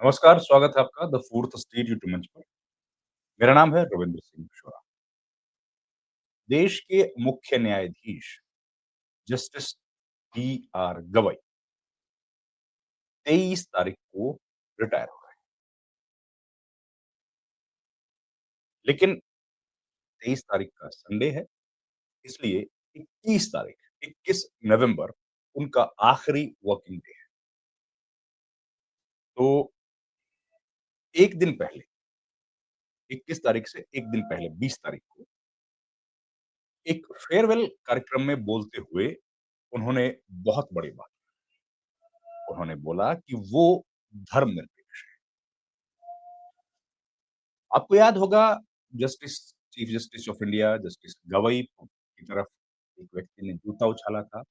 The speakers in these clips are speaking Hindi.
नमस्कार, स्वागत है आपका द फोर्थ स्टेज यूट्यूब मंच पर। मेरा नाम है रविंद्र सिंह मिश्रा। देश के मुख्य न्यायाधीश जस्टिस टी.आर. गवई 23 तारीख को रिटायर हो रहे हैं। लेकिन 23 तारीख का संडे है, इसलिए 21 नवंबर उनका आखिरी वर्किंग डे है। तो 1 दिन पहले, 21 तारीख से 1 दिन पहले 20 तारीख को एक फेयरवेल कार्यक्रम में बोलते हुए उन्होंने बहुत बड़ी बात, उन्होंने बोला कि वो धर्मनिरपेक्ष हैं। आपको याद होगा justice chief justice of India justice Gavai की तरफ एक व्यक्ति ने जूता उछाला था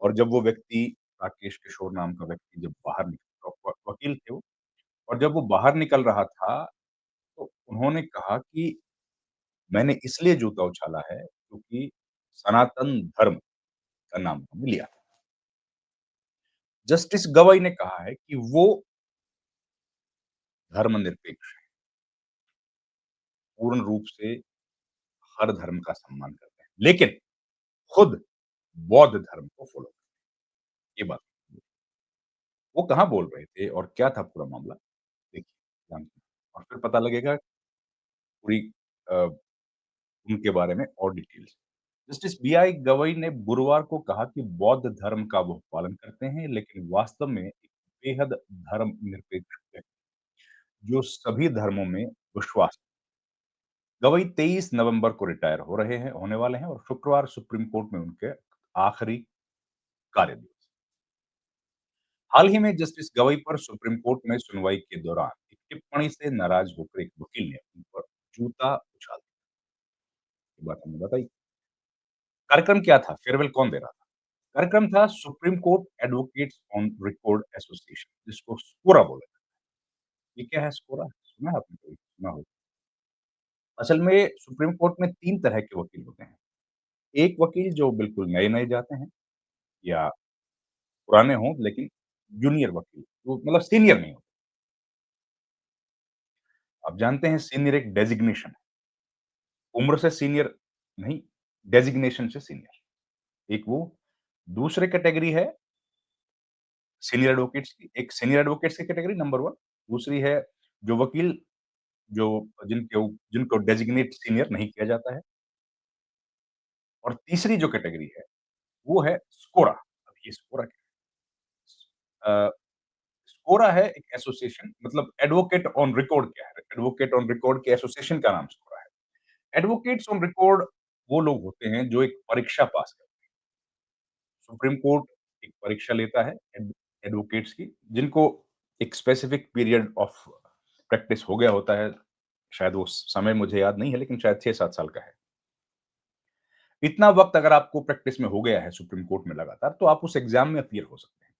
और जब वो व्यक्ति राकेश किशोर नाम का व्यक्ति जब बाहर निकल वकील थे वो और जब वो बाहर निकल रहा था तो उन्होंने कहा कि मैंने इसलिए जूता उछाला है क्योंकि सनातन धर्म का नाम हमने लिया था। जस्टिस गवई ने कहा है कि वो धर्मनिरपेक्ष है, पूर्ण रूप से हर धर्म का सम्मान करते हैं, लेकिन खुद बौद्ध धर्म को फॉलो करते हैं। ये बात वो कहाँ बोल रहे थे और क्या था पूरा मामला? देखिए, ध्यान से और फिर पता लगेगा पूरी अ, उनके बारे में और डिटेल्स। जस्टिस बीआई गवई ने गुरुवार को कहा कि बौद्ध धर्म का वो पालन करते हैं, लेकिन वास्तव में एक बेहद धर्मनिरपेक्ष व्यक्ति जो सभी धर्मों में विश्वास गवई 23 नवंबर को रिटायर हो रहे हैं होने वाले हैं और शुक्रवार सुप्रीम कोर्ट में उनके आखिरी कार्य दिवस। हाल ही में जस्टिस गवई पर सुप्रीम कोर्ट में सुनवाई के दौरान एक टिप्पणी से नाराज होकर एक वकील ने उन पर जूता उछाल दिया। ये बात हमने बताई। कार्यक्रम क्या था? फेयरवेल कौन दे रहा था? कार्यक्रम था supreme court advocates on record association जिसको स्कोरा बोला जाता है। ये क्या है स्कोरा? सुना है आपने कभी? सुना हो। असल में सुप्रीम कोर्ट में 3 तरह के वकील होते हैं। एक वकील जो बिल्कुल नए-नए जाते हैं या पुराने हों लेकिन जूनियर वकील, वो मतलब सीनियर नहीं होते। आप जानते हैं सीनियर एक डेजिग्नेशन है। उम्र से सीनियर नहीं, डेजिग्नेशन से सीनियर। एक वो, दूसरे कैटेगरी है सीनियर एडवोकेट्स की, एक सीनियर एडवोकेट्स की कैटेगरी नंबर 1, दूसरी है जो वकील जो जिनको डेजिग्नेट सीनियर नहीं किया जाता है और तीसरी जो कैटेगरी है, वो है स्कोरा। अब ये स्कोरा क्या है? स्कोरा है एक एसोसिएशन मतलब एडवोकेट ऑन रिकॉर्ड क्या है? एडवोकेट ऑन रिकॉर्ड के एसोसिएशन का नाम स्कोरा है। एडवोकेट्स ऑन रिकॉर्ड वो लोग होते हैं जो एक परीक्षा पास करते हैं। सुप्रीम कोर्ट एक परीक्षा लेता है एडवोकेट्स की, जिनको एक स्पेसिफिक पीरियड ऑफ प्रैक्टिस हो गया होता है। शायद वो समय मुझे याद नहीं है, लेकिन शायद 6-7 साल का है। इतना वक़्त अगर आपको प्रैक्टिस में हो गया है सुप्रीम कोर्ट में लगातार, तो आप उस एग्ज़ाम में अपीयर हो सकते हैं,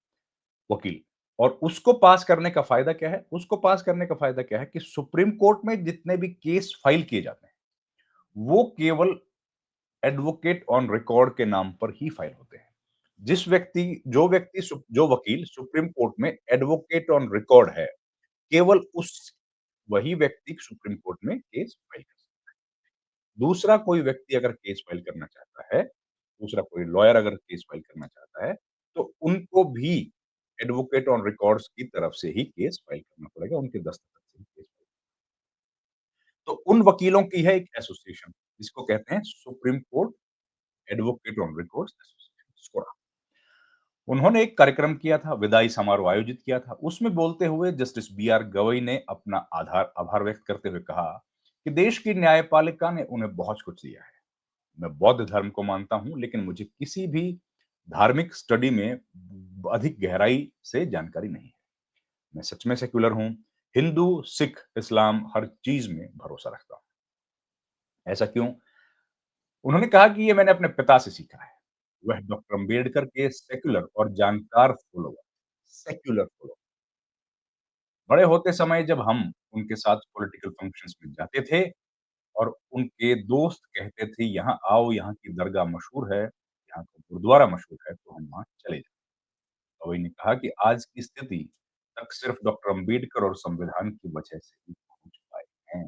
वकील। और उसको पास करने का फ़ायदा क्या है? उसको पास करने का फ़ायदा क्या है कि सुप्रीम कोर्ट में जितने भी केस फाइल किए जाते हैं, वो केवल एडवोकेट ऑन रिकॉर्ड के नाम पर ही फाइल होते हैं। जो वकील सुप्रीम कोर्ट में एडवोकेट ऑन रिकॉर्ड है, केवल उस वही व्यक्ति सुप्रीम कोर्ट में केस फाइल कर सकता है। दूसरा कोई व्यक्ति अगर केस फाइल करना चाहता है, दूसरा कोई लॉयर अगर केस फाइल करना चाहता है, तो उनको भी एडवोकेट ऑन रिकॉर्ड्स की तरफ से ही केस फाइल करना पड़ेगा, उनके दस्तखत से ही केस फाइल। तो उन वकीलों की है एक एसोसिएशन, जिसको कहते हैं Supreme Court advocate on records association, SCORA. उन्होंने एक कार्यक्रम किया था, विदाई समारोह आयोजित किया था। उसमें बोलते हुए जस्टिस बीआर गवई ने अपना आधार आभार व्यक्त करते हुए कहा कि देश की न्यायपालिका ने उन्हें बहुत कुछ दिया है। मैं बौद्ध धर्म को मानता हूँ, लेकिन मुझे किसी भी धार्मिक स्टडी में अधिक गहराई से जानकारी नहीं है। मैं सच में सेक्युलर हूँ। हिंदू, सिख, इस्लाम हर चीज़ में भरोसा रखता हूँ। ऐसा क्यों? उन्होंने कहा कि ये मैंने अपने पिता से सीखा है। वह डॉक्टर अम्बेडकर के सेक्युलर और जानकार फॉलोवर सेक्युलर फॉलोवर बड़े होते समय जब हम उनके साथ पॉलिटिकल फंक्शंस में जाते थे और उनके दोस्त कहते थे, "यहाँ आओ, यहाँ की दरगाह मशहूर है, यहाँ का गुरुद्वारा मशहूर है, तो हम वहाँ चले जाते।" तो वही ने कहा कि आज की स्थिति तक सिर्फ डॉक्टर अम्बेडकर और संविधान की वजह से ही पहुँच पाए हैं।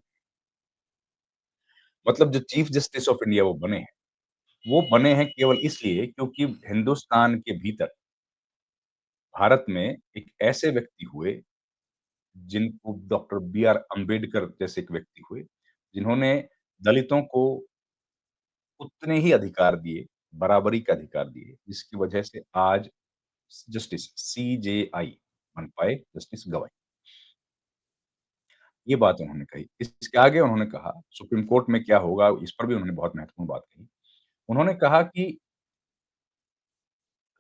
मतलब जो चीफ जस्टिस ऑफ इंडिया वो बने हैं केवल इसलिए क्योंकि हिंदुस्तान के भीतर, भारत में एक ऐसे व्यक्ति हुए, जिनको डॉक्टर बी आर अम्बेडकर जैसे एक व्यक्ति हुए, जिन्होंने दलितों को उतने ही अधिकार दिए, बराबरी के अधिकार दिए, जिसकी वजह से आज जस्टिस सीजेआई बन पाए जस्टिस गवाई। ये बात उन्होंने कही। इसके आगे उन्होंने कहा, सुप्रीम कोर्ट में क्या होगा, इस पर भी उन्होंने बहुत महत्वपूर्ण बात कही। उन्होंने कहा कि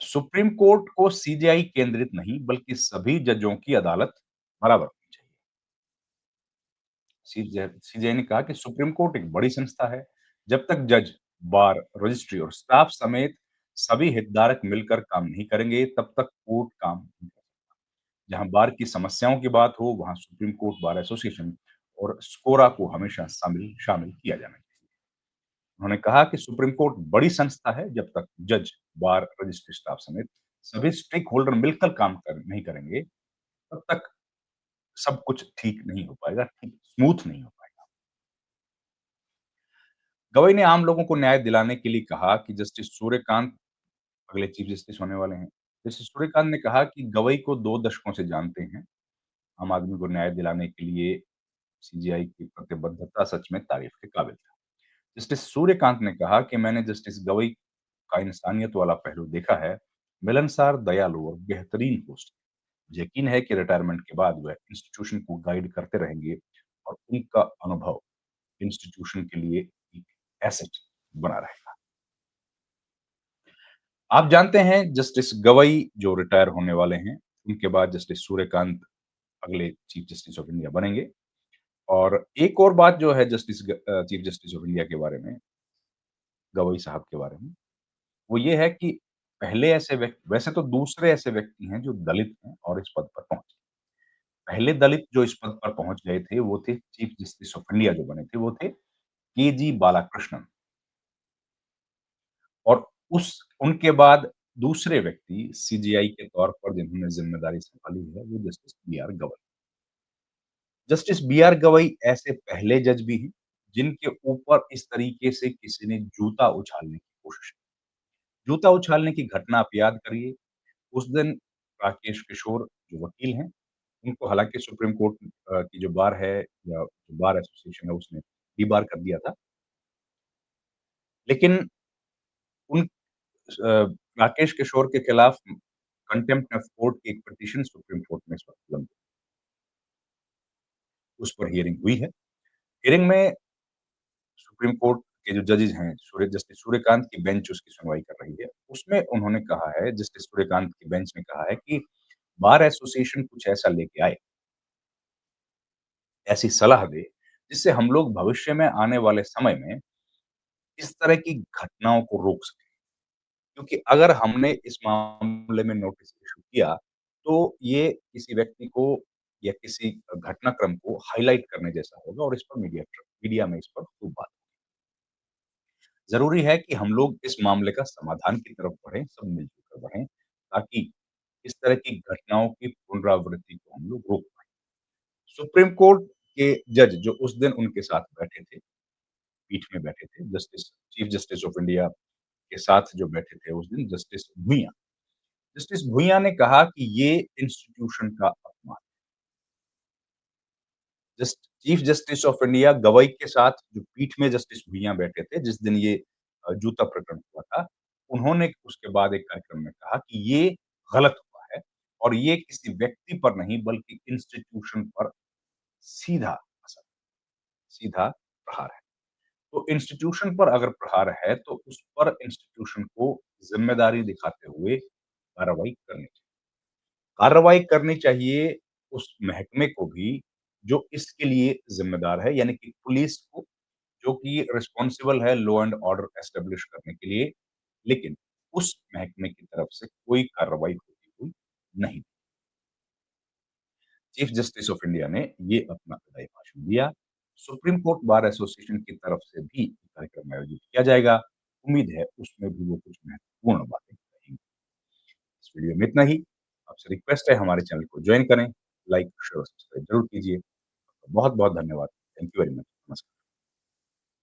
सुप्रीम कोर्ट को सीजेआई केंद्रित नहीं, बल्कि सभी जजों की अदालत बराबर होनी चाहिए। सीजेआई ने कहा कि सुप्रीम कोर्ट एक बड़ी संस्था है। जब तक जज, बार, रजिस्ट्री और स्टाफ समेत सभी हितधारक मिलकर काम नहीं करेंगे, तब तक कोर्ट काम नहीं कर सकता। जहां बार की समस्याओं की बात हो, वहां सुप्रीम कोर्ट बार एसोसिएशन और स्कोरा को हमेशा शामिल शामिल किया जाना चाहिए। उन्होंने कहा कि सुप्रीम कोर्ट बड़ी संस्था है, जब तक जज, बार, रजिस्ट्री स्टाफ समेत सभी स्टेक होल्डर मिलकर काम नहीं करेंगे, तब तक सब कुछ ठीक नहीं हो पाएगा, ठीक स्मूथ नहीं हो पाएगा। गवई ने आम लोगों को न्याय दिलाने के लिए कहा कि जस्टिस सूर्यकांत अगले चीफ जस्टिस होने वाले हैं। जस्टिस सूर्यकांत ने कहा कि गवई को 2 दशकों से जानते हैं। आम आदमी को न्याय दिलाने के लिए सीजेआई की प्रतिबद्धता सच में तारीफ के काबिल है। जस्टिस सूर्यकांत ने कहा कि मैंने जस्टिस गवई का इंसानियत वाला पहलू देखा है, मिलनसार, दयालु और बेहतरीन पोस्ट। यकीन है कि रिटायरमेंट के बाद वह इंस्टीट्यूशन को गाइड करते रहेंगे और उनका अनुभव इंस्टीट्यूशन के लिए एक एसेट बना रहेगा। आप जानते हैं जस्टिस गवई जो रिटायर होने वाले हैं, उनके बाद जस्टिस सूर्यकांत अगले चीफ जस्टिस ऑफ इंडिया बनेंगे। और एक और बात जो है चीफ जस्टिस ऑफ इंडिया के बारे में, गवई साहब के बारे में, वो ये है कि पहले ऐसे व्यक्ति, वैसे तो दूसरे ऐसे व्यक्ति हैं जो दलित हैं और इस पद पर पहुँचे। पहले दलित जो इस पद पर पहुँच गए थे, वो थे चीफ जस्टिस ऑफ इंडिया जो बने थे, वो थे केजी बालाकृष्णन। और उस उनके बाद दूसरे व्यक्ति सीजेआई के तौर पर जिन्होंने ज़िम्मेदारी सँभाली है, वो Justice B R Gavai. Justice B R Gavai ऐसे पहले जज भी हैं, जिनके ऊपर इस तरीके से किसी ने जूता उछालने की कोशिश की। जूता उछालने की घटना आप याद करिए, उस दिन राकेश किशोर जो वकील हैं, उनको हालाँकि सुप्रीम कोर्ट की जो बार है या जो बार एसोसिएशन है उसने डीबार कर दिया था। लेकिन उन राकेश किशोर के खिलाफ कंटेम्प्ट ऑफ कोर्ट की एक पिटीशन सुप्रीम कोर्ट में इस वक़्त लंबी, उस पर हियरिंग हुई है। हियरिंग में सुप्रीम कोर्ट के जो जजेस हैं, जस्टिस सूर्यकांत की बेंच उसकी सुनवाई कर रही है। उसमें उन्होंने कहा है, जस्टिस सूर्यकांत की बेंच ने कहा है कि बार एसोसिएशन कुछ ऐसा लेके आए, ऐसी सलाह दे, जिससे हम लोग भविष्य में आने वाले समय में इस तरह की घटनाओं को रोक सकें। क्योंकि अगर हमने इस मामले में नोटिस इश्यू किया, तो ये किसी व्यक्ति को या किसी घटनाक्रम को हाइलाइट करने जैसा होगा और इस पर मीडिया में इस पर खूब बात। ज़रूरी है कि हम लोग इस मामले का समाधान की तरफ बढ़ें, सब मिल-जुल कर बढ़ें, ताकि इस तरह की घटनाओं की पुनरावृत्ति को हम लोग रोक पाएँ। सुप्रीम कोर्ट के जज जो उस दिन उनके साथ बैठे थे, पीठ में बैठे थे, चीफ जस्टिस ऑफ इंडिया के साथ जो बैठे थे उस दिन जस्टिस भुइयां। जस्टिस भुइयां ने कहा कि ये इंस्टीट्यूशन का अपमान। Chief justice of India Gavai के साथ जो पीठ में जस्टिस भुइयां बैठे थे जिस दिन ये जूता प्रकरण हुआ था, उन्होंने उसके बाद एक कार्यक्रम में कहा कि ये गलत हुआ है और ये किसी व्यक्ति पर नहीं बल्कि इंस्टीट्यूशन पर सीधा असर, सीधा प्रहार है। तो इंस्टीट्यूशन पर अगर प्रहार है तो उस पर इंस्टीट्यूशन को ज़िम्मेदारी दिखाते हुए कार्रवाई करनी चाहिए उस महकमे को भी जो इसके लिए ज़िम्मेदार है, यानी कि पुलिस को, जो कि रिस्पॉन्सिबल है लॉ एंड ऑर्डर एस्टेब्लिश करने के लिए, लेकिन उस महकमे की तरफ से कोई कार्रवाई होती हुई नहीं। चीफ जस्टिस ऑफ इंडिया ने ये अपना विदाई भाषण दिया। सुप्रीम कोर्ट बार एसोसिएशन की तरफ से भी कार्यक्रम आयोजित किया जाएगा। उम्मीद है उसमें भी वो कुछ महत्वपूर्ण बातें कहेंगे। इस वीडियो में इतना ही। आपसे रिक्वेस्ट है हमारे चैनल को जॉइन करें, लाइक, शेयर और सब्सक्राइब ज़रूर कीजिए। बहुत-बहुत धन्यवाद। Thank you very much.